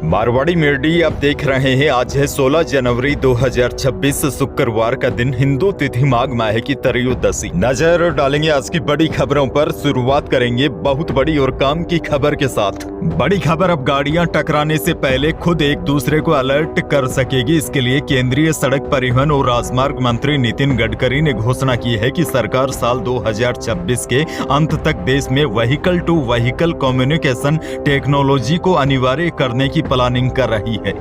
Marwari media आप देख रहे हैं। आज है 16 जनवरी 2026 शुक्रवार का दिन, हिंदू तिथि माघ माह की त्रयोदशी। नजर डालेंगे आज की बड़ी खबरों पर। शुरुआत करेंगे बहुत बड़ी और काम की खबर के साथ। बड़ी खबर, अब गाड़ियां टकराने से पहले खुद एक दूसरे को अलर्ट कर सकेगी। इसके लिए केंद्रीय सड़क परिवहन और राजमार्ग मंत्री नितिन गडकरी ने घोषणा की है कि सरकार साल 2026 के अंत तक देश में vehicle to vehicle communication technology को अनिवार्य करने की प्लानिंग कर रही है।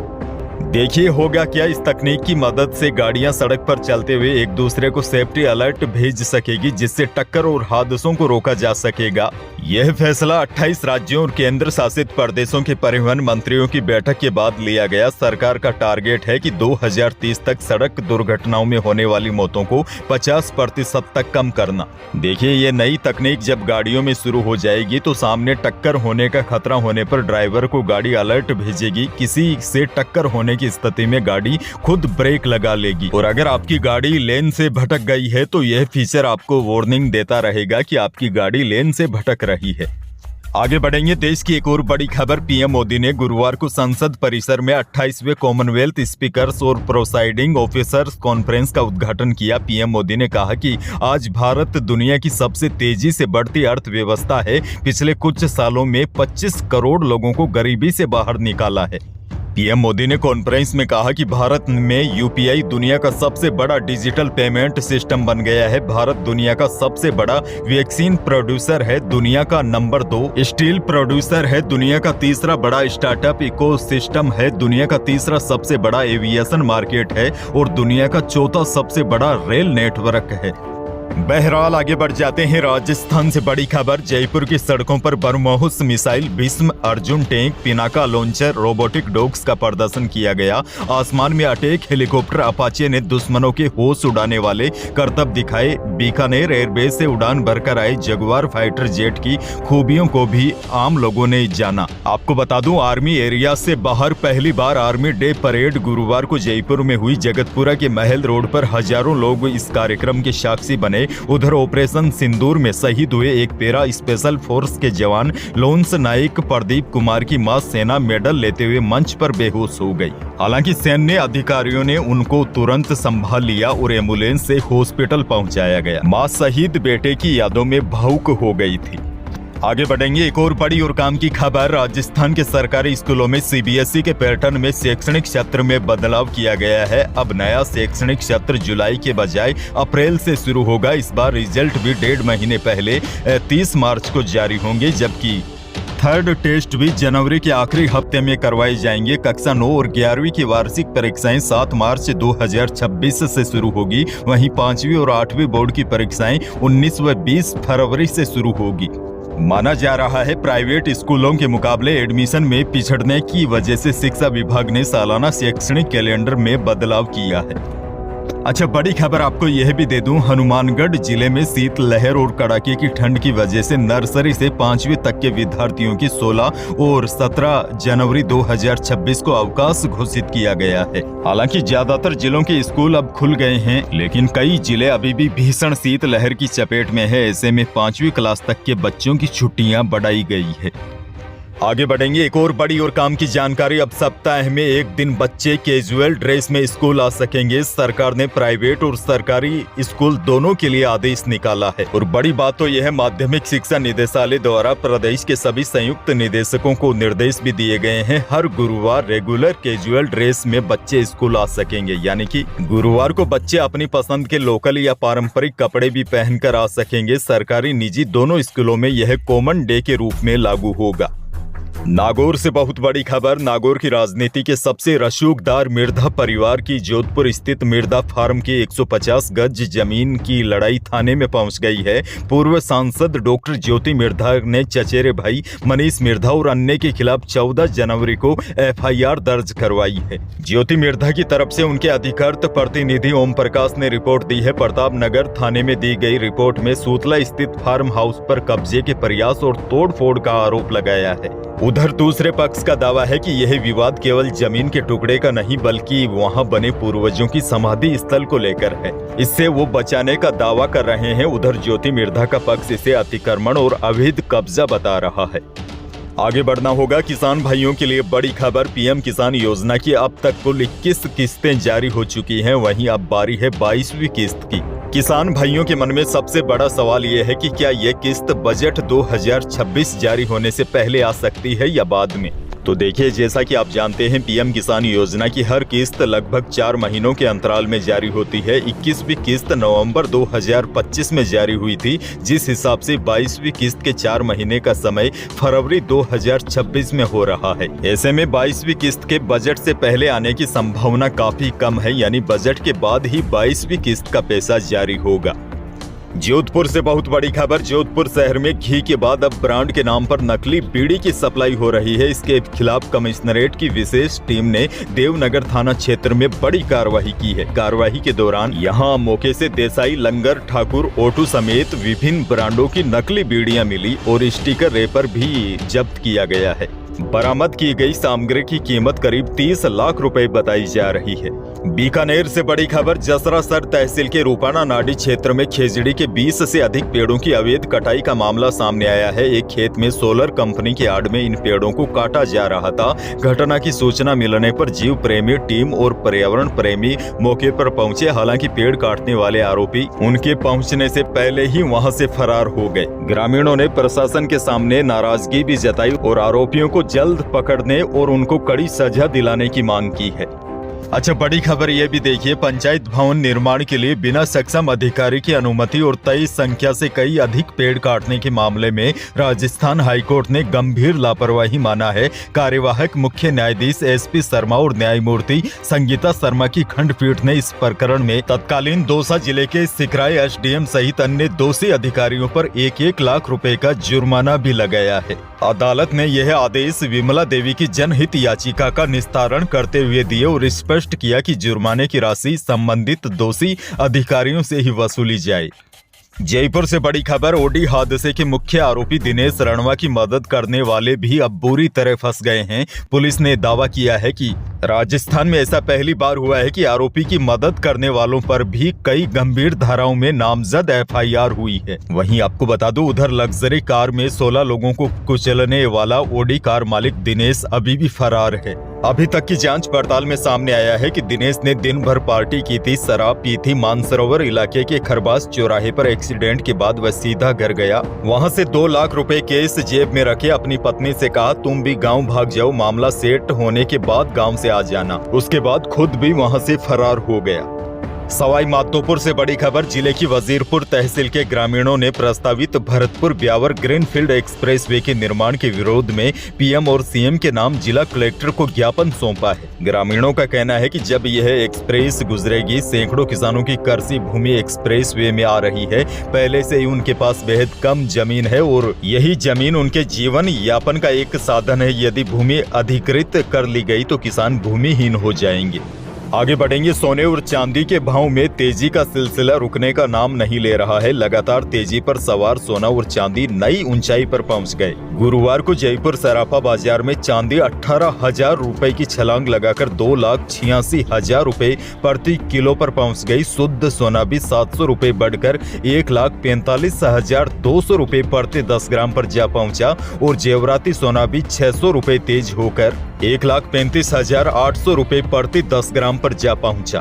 देखिए होगा क्या, इस तकनीक की मदद से गाड़ियां सड़क पर चलते हुए एक दूसरे को सेफ्टी अलर्ट भेज सकेगी, जिससे टक्कर और हादसों को रोका जा सकेगा। यह फैसला 28 राज्यों और केंद्र शासित प्रदेशों के परिवहन मंत्रियों की बैठक के बाद लिया गया। सरकार का टारगेट है कि 2030 तक सड़क दुर्घटनाओं में होने वाली मौतों को 50% तक कम करना। देखिए, ये नई तकनीक जब गाड़ियों में शुरू हो जाएगी तो सामने टक्कर होने का खतरा होने पर ड्राइवर को गाड़ी अलर्ट भेजेगी। किसी से टक्कर होने की स्थिति में गाड़ी खुद ब्रेक लगा लेगी, और अगर आपकी गाड़ी लेन से भटक गई है तो यह फीचर आपको वार्निंग देता रहेगा कि आपकी गाड़ी लेन से भटक रही है। आगे बढ़ेंगे। देश की एक और बड़ी खबर, पीएम मोदी ने गुरुवार को संसद परिसर में 28वें कॉमनवेल्थ स्पीकर्स और प्रोसाइडिंग ऑफिसर्स कॉन्फ्रेंस का उद्घाटन किया। पीएम मोदी ने कहा कि आज भारत दुनिया की सबसे तेजी से बढ़ती अर्थव्यवस्था है। पिछले कुछ सालों में 25 करोड़ लोगों को गरीबी से बाहर निकाला है। पीएम मोदी ने कॉन्फ्रेंस में कहा कि भारत में यूपीआई दुनिया का सबसे बड़ा डिजिटल पेमेंट सिस्टम बन गया है। भारत दुनिया का सबसे बड़ा वैक्सीन प्रोड्यूसर है, दुनिया का नंबर 2 स्टील प्रोड्यूसर है, दुनिया का तीसरा बड़ा स्टार्टअप इकोसिस्टम है, दुनिया का तीसरा सबसे बड़ा एविएशन मार्केट है और दुनिया का चौथा सबसे बड़ा रेल नेटवर्क है। बहरहाल आगे बढ़ जाते हैं। राजस्थान से बड़ी खबर, जयपुर की सड़कों पर BrahMos missile, Bhishma, Arjun tank, Pinaka launcher, robotic dogs का प्रदर्शन किया गया। आसमान में अटैक हेलीकॉप्टर अपाचे ने दुश्मनों के होश उड़ाने वाले करतब दिखाए। बीकानेर एयरबेस से उड़ान भरकर आए जगुआर फाइटर जेट की खूबियों को भी आम लोगों ने जाना। आपको बता दूं, आर्मी एरिया से बाहर पहली बार आर्मी डे परेड गुरुवार को जयपुर में हुई। जगतपुरा के महल रोड पर हजारों लोग इस कार्यक्रम के साक्षी बने। उधर ऑपरेशन सिंदूर में शहीद हुए एक पैरा स्पेशल फोर्स के जवान लोन्स नाइक प्रदीप कुमार की मां सेना मेडल लेते हुए मंच पर बेहोश हो गई। हालांकि सैन्य अधिकारियों ने उनको तुरंत संभाल लिया और एम्बुलेंस से हॉस्पिटल पहुंचाया गया। मां शहीद बेटे की यादों में भावुक हो गई थी। आगे बढ़ेंगे। एक और बड़ी और काम की खबर, राजस्थान के सरकारी स्कूलों में सीबीएसई के पैटर्न में शैक्षणिक सत्र में बदलाव किया गया है। अब नया शैक्षणिक सत्र जुलाई के बजाय अप्रैल से शुरू होगा। इस बार रिजल्ट भी 1.5 महीने पहले 30 मार्च को जारी होंगे, जबकि थर्ड टेस्ट भी जनवरी के आखिरी हफ्ते में करवाए जाएंगे। कक्षा 9 और 11वीं की वार्षिक परीक्षाएं 7 मार्च 2026 से शुरू होगी। वहीं 5वीं और 8वीं बोर्ड की परीक्षाएं 19 व 20 फरवरी से शुरू होगी। माना जा रहा है प्राइवेट स्कूलों के मुकाबले एडमिशन में पिछड़ने की वजह से शिक्षा विभाग ने सालाना शैक्षणिक कैलेंडर में बदलाव किया है। अच्छा, बड़ी खबर आपको यह भी दे दूं, हनुमानगढ़ जिले में शीतलहर और कड़ाके की ठंड की वजह से नर्सरी से 5वीं तक के विद्यार्थियों की 16 और 17 जनवरी 2026 को अवकाश घोषित किया गया है। हालांकि ज्यादातर जिलों के स्कूल अब खुल गए हैं, लेकिन कई जिले अभी भी भीषण शीतलहर की चपेट में है। ऐसे में 5वीं क्लास तक के बच्चों की छुट्टियां बढ़ाई गई है। आगे बढ़ेंगे। एक और बड़ी और काम की जानकारी, अब सप्ताह में एक दिन बच्चे कैजुअल ड्रेस में स्कूल आ सकेंगे। सरकार ने प्राइवेट और सरकारी स्कूल दोनों के लिए आदेश निकाला है। और बड़ी बात तो यह है, माध्यमिक शिक्षा निदेशालय द्वारा प्रदेश के सभी संयुक्त निदेशकों को निर्देश भी दिए गए हैं। हर गुरुवार रेगुलर कैजुअल ड्रेस में बच्चे स्कूल आ सकेंगे, यानी कि गुरुवार को बच्चे अपनी पसंद के लोकल या पारंपरिक कपड़े भी पहनकर आ सकेंगे। सरकारी निजी दोनों स्कूलों में यह कॉमन डे के रूप में लागू होगा। नागौर से बहुत बड़ी खबर, नागौर की राजनीति के सबसे रसूखदार मिर्धा परिवार की जोधपुर स्थित मिर्धा फार्म की 150 गज जमीन की लड़ाई थाने में पहुंच गई है। पूर्व सांसद डॉक्टर ज्योति मिर्धा ने चचेरे भाई मनीष मिर्धा और अन्य के खिलाफ 14 जनवरी को एफआईआर दर्ज करवाई है। ज्योति मिर्धा की तरफ से उनके अधिकृत प्रतिनिधि ओम प्रकाश ने रिपोर्ट दी है। प्रतापनगर थाने में दी गई रिपोर्ट में सूतला स्थित फार्म हाउस पर कब्जे के प्रयास और तोड़फोड़ का आरोप लगाया है। उधर दूसरे पक्ष का दावा है कि यह विवाद केवल जमीन के टुकड़े का नहीं बल्कि वहां बने पूर्वजों की समाधि स्थल को लेकर है। इससे वो बचाने का दावा कर रहे हैं। उधर ज्योति मिर्धा का पक्ष इसे अतिक्रमण और अवैध कब्जा बता रहा है। आगे बढ़ना होगा। किसान भाइयों के लिए बड़ी खबर, पीएम किसान योजना की अब तक कुल 21 किस्तें जारी हो चुकी हैं, वहीं अब बारी है 22वीं किस्त की। किसान भाइयों के मन में सबसे बड़ा सवाल यह है कि क्या ये किस्त बजट 2026 जारी होने से पहले आ सकती है या बाद में। तो देखिए, जैसा कि आप जानते हैं, पीएम किसान योजना की हर किस्त लगभग 4 महीनों के अंतराल में जारी होती है। 21वीं किस्त नवंबर 2025 में जारी हुई थी, जिस हिसाब से 22वीं किस्त के 4 महीने का समय फरवरी 2026 में हो रहा है। ऐसे में 22वीं किस्त के बजट से पहले आने की संभावना काफी कम है, यानी बजट के बाद ही 22वीं किस्त का पैसा जारी होगा। जोधपुर से बहुत बड़ी खबर। जोधपुर शहर में घी के बाद अब ब्रांड के नाम पर नकली बीड़ी की सप्लाई हो रही है। इसके खिलाफ कमिश्नरेट की विशेष टीम ने देवनगर थाना क्षेत्र में बड़ी कार्रवाई की है। कार्रवाई के दौरान यहां मौके से देसाई, लंगर, ठाकुर, ओटू समेत विभिन्न ब्रांडों की नकली बीड़ियां मिली और स्टिकर रेपर भी जब्त किया गया है। बरामद की गई सामग्री की कीमत करीब 30 लाख रुपए बताई जा रही है। बीकानेर से बड़ी खबर। जसरासर तहसील के रूपाना नाडी क्षेत्र में खेजड़ी के 20 से अधिक पेड़ों की अवैध कटाई का मामला सामने आया है। एक खेत में सोलर कंपनी की आड़ में इन पेड़ों को काटा जा रहा था। घटना की सूचना मिलने पर जीव प्रेमी टीम और पर्यावरण प्रेमी मौके पर पहुंचे। हालांकि पेड़ काटने वाले आरोपी उनके पहुंचने से पहले ही वहां से फरार हो गए। ग्रामीणों ने प्रशासन के सामने नाराजगी भी जताई और आरोपियों को जल्द पकड़ने और उनको कड़ी सजा दिलाने की मांग की है। अच्छा, बड़ी खबर ये भी देखिए। पंचायत भवन निर्माण के लिए बिना सक्षम अधिकारी की अनुमति और तय संख्या से कई अधिक पेड़ काटने के मामले में राजस्थान हाईकोर्ट ने गंभीर लापरवाही माना है। कार्यवाहक मुख्य न्यायाधीश एसपी शर्मा और न्यायमूर्ति संगीता शर्मा की खंडपीठ ने इस प्रकरण में तत्कालीन दौसा जिले के सिकराई एसडीएम सहित अन्य दोषी अधिकारियों पर 1-1 लाख रुपए का जुर्माना भी लगाया है। अदालत ने यह आदेश विमला देवी की जनहित याचिका का निस्तारण करते हुए दिए और स्पष्ट किया कि जुर्माने की राशि संबंधित दोषी अधिकारियों से ही वसूली जाए। जयपुर से बड़ी खबर। ओडी हादसे के मुख्य आरोपी दिनेश रणवा की मदद करने वाले भी अब बुरी तरह फंस गए हैं। पुलिस ने दावा किया है कि राजस्थान में ऐसा पहली बार हुआ है कि आरोपी की मदद करने वालों पर भी कई गंभीर धाराओं में नामजद एफआईआर हुई है। वहीं आपको बता दूं, उधर लग्जरी कार में 16 लोगों को कुचलने वाला ओडी कार मालिक दिनेश अभी भी फरार है। अभी तक की जांच पड़ताल में सामने आया है कि दिनेश ने दिन भर पार्टी की थी, शराब पी थी। मानसरोवर इलाके के खरबास चौराहे पर एक्सीडेंट के बाद वह सीधा घर गया। वहां से 2 लाख रुपए केस जेब में रखे अपनी पत्नी से कहा, तुम भी गांव भाग जाओ, मामला सेट होने के बाद गांव से आ जाना। उसके बाद खुद भी वहां से फरार हो गया। सवाई माधोपुर से बड़ी खबर। जिले की वजीरपुर तहसील के ग्रामीणों ने प्रस्तावित भरतपुर ब्यावर ग्रीनफील्ड एक्सप्रेसवे के निर्माण के विरोध में पीएम और सीएम के नाम जिला कलेक्टर को ज्ञापन सौंपा है। ग्रामीणों का कहना है कि जब यह एक्सप्रेस गुजरेगी, सैकड़ों किसानों की कृषि भूमि एक्सप्रेसवे में आ रही है। पहले से ही उनके पास बेहद कम जमीन है और यही जमीन उनके जीवन यापन का एक साधन है। यदि भूमि अधिकृत कर ली गई तो किसान भूमिहीन हो जाएंगे। आगे बढ़ेंगे। सोने और चांदी के भाव में तेजी का सिलसिला रुकने का नाम नहीं ले रहा है। लगातार तेजी पर सवार सोना और चांदी नई ऊंचाई पर पहुंच गए। गुरुवार को जयपुर सराफा बाजार में चांदी 18,000 रुपए की छलांग लगाकर 2,86,000 रुपए प्रति किलो पर पहुंच गई। शुद्ध सोना भी 700 रुपए बढ़कर 1,45,200 रुपए प्रति 10 ग्राम पर जा पहुंचा और जेवराती सोना भी 600 रुपए तेज होकर 1,35,800 रुपए प्रति 10 ग्राम पर जा पहुंचा।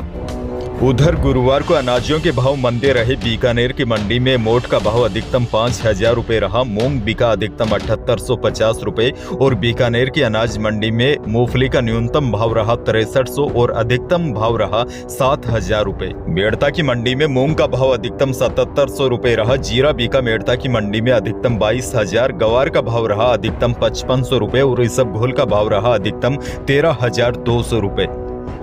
उधर गुरुवार को अनाजों के भाव मंदे रहे। बीकानेर की मंडी में मोट का भाव अधिकतम 5,000 रुपए रहा। मूंग बिका अधिकतम 7,850 रुपए और बीकानेर की अनाज मंडी में मूंगफली का न्यूनतम भाव रहा 6300 और अधिकतम भाव रहा 7,000 रुपए। मेड़ता की मंडी में मूंग का भाव अधिकतम 7,700 रुपए रहा। जीरा बिका मेड़ता की मंडी में अधिकतम 22,000। गवार का भाव रहा अधिकतम 5,500 रुपए और इसबगोल का भाव रहा अधिकतम 13,200 रुपए।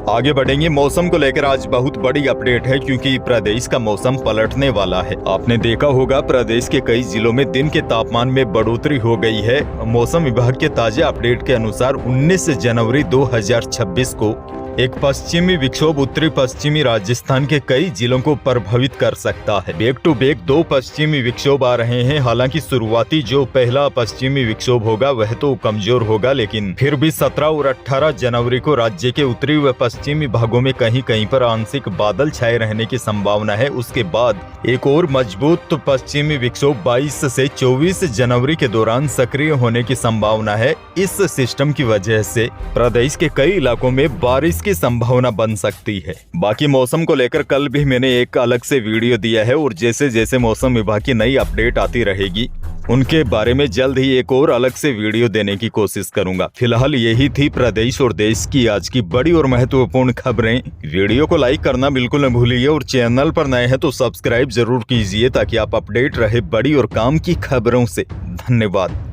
आगे बढ़ेंगे। मौसम को लेकर आज बहुत बड़ी अपडेट है क्योंकि प्रदेश का मौसम पलटने वाला है। आपने देखा होगा प्रदेश के कई जिलों में दिन के तापमान में बढ़ोतरी हो गई है। मौसम विभाग के ताजा अपडेट के अनुसार 19 जनवरी 2026 को एक पश्चिमी विक्षोभ उत्तरी पश्चिमी राजस्थान के कई जिलों को प्रभावित कर सकता है। बैक टू बैक 2 पश्चिमी विक्षोभ आ रहे हैं। हालांकि शुरुआती जो पहला पश्चिमी विक्षोभ होगा वह तो कमजोर होगा, लेकिन फिर भी 17 और 18 जनवरी को राज्य के उत्तरी व पश्चिमी भागों में कहीं कहीं पर आंशिक बादल छाए रहने की संभावना है। उसके बाद एक और मजबूत पश्चिमी विक्षोभ 22 से 24 जनवरी के दौरान सक्रिय होने की संभावना है। इस सिस्टम की वजह से प्रदेश के कई इलाकों में बारिश की संभावना बन सकती है। बाकी मौसम को लेकर कल भी मैंने एक अलग से वीडियो दिया है और जैसे जैसे मौसम विभाग की नई अपडेट आती रहेगी उनके बारे में जल्द ही एक और अलग से वीडियो देने की कोशिश करूंगा। फिलहाल यही थी प्रदेश और देश की आज की बड़ी और महत्वपूर्ण खबरें। वीडियो को लाइक करना बिल्कुल न भूलिए और चैनल पर नए हैं तो सब्सक्राइब जरूर कीजिए ताकि आप अपडेट रहे बड़ी और काम की खबरों से। धन्यवाद।